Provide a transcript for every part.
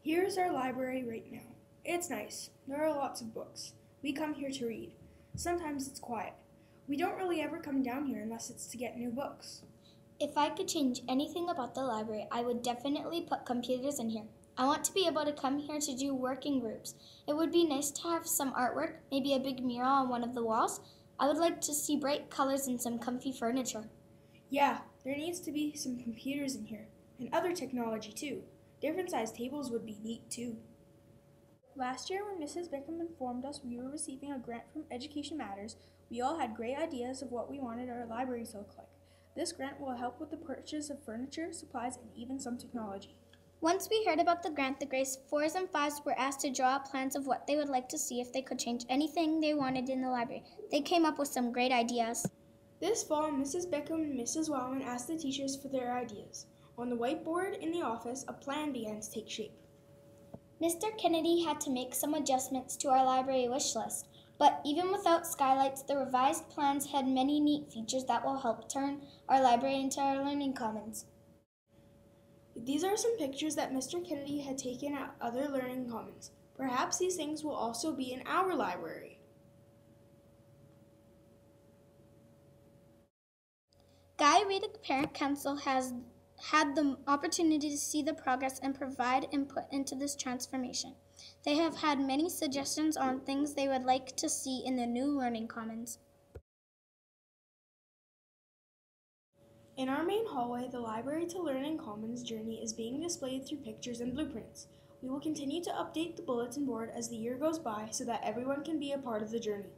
Here's our library right now. It's nice. There are lots of books. We come here to read. Sometimes it's quiet. We don't really ever come down here unless it's to get new books. If I could change anything about the library, I would definitely put computers in here. I want to be able to come here to do work in groups. It would be nice to have some artwork, maybe a big mural on one of the walls. I would like to see bright colors and some comfy furniture. Yeah, there needs to be some computers in here, and other technology too. Different sized tables would be neat too. Last year when Mrs. Bickham informed us we were receiving a grant from Education Matters, we all had great ideas of what we wanted our library to look like. This grant will help with the purchase of furniture, supplies, and even some technology. Once we heard about the grant, the grades 4s and 5s were asked to draw up plans of what they would like to see if they could change anything they wanted in the library. They came up with some great ideas. This fall, Mrs. Bickham and Mrs. Wellman asked the teachers for their ideas. On the whiteboard in the office, a plan began to take shape. Mr. Kennedy had to make some adjustments to our library wish list, but even without skylights, the revised plans had many neat features that will help turn our library into our learning commons. These are some pictures that Mr. Kennedy had taken at other learning commons. Perhaps these things will also be in our library. Guy Redick Parent Council has had the opportunity to see the progress and provide input into this transformation. They have had many suggestions on things they would like to see in the new learning commons. In our main hallway, the Library to Learning Commons journey is being displayed through pictures and blueprints. We will continue to update the bulletin board as the year goes by so that everyone can be a part of the journey.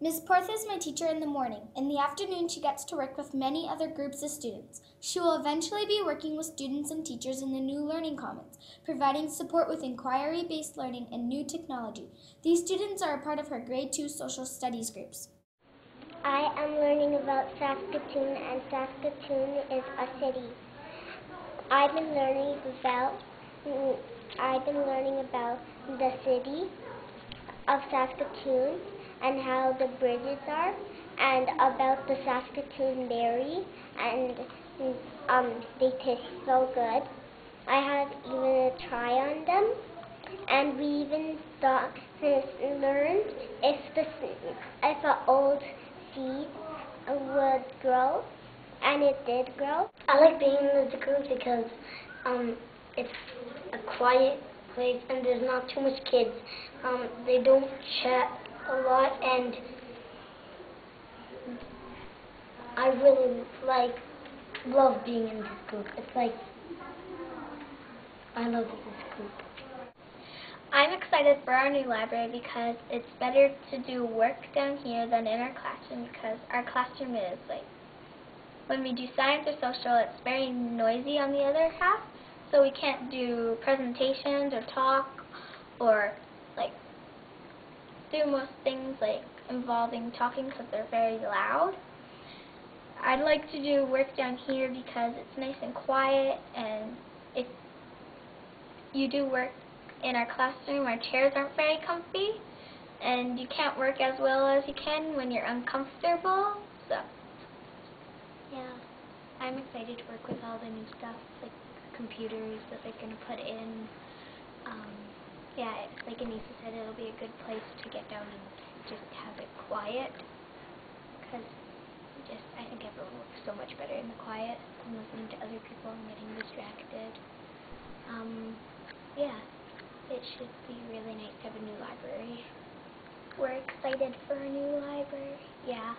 Ms. Porth is my teacher in the morning. In the afternoon, she gets to work with many other groups of students. She will eventually be working with students and teachers in the new learning commons, providing support with inquiry-based learning and new technology. These students are a part of her grade 2 social studies groups. I am learning about Saskatoon, and Saskatoon is a city. I've been learning about the city of Saskatoon and how the bridges are, and about the Saskatoon berry, and they taste so good. I had even a try on them, and we even learned if an old seed would grow, and it did grow. I like being in the group because it's a quiet place and there's not too much kids. They don't chat a lot, and I really love being in this group. It's like I love this group. I'm excited for our new library because it's better to do work down here than in our classroom, because our classroom is when we do science or social, it's very noisy on the other half, so we can't do presentations or talk or do most things involving talking because they're very loud. I'd like to do work down here because it's nice and quiet, and if you do work in our classroom, our chairs aren't very comfy, and you can't work as well as you can when you're uncomfortable. So, yeah, I'm excited to work with all the new stuff, like computers that they're going to put in. Yeah, like Anissa said, it'll be a good place to get down and just have it quiet, because I think everyone works so much better in the quiet than listening to other people and getting distracted. Yeah, it should be really nice to have a new library. we're excited for a new library. Yeah.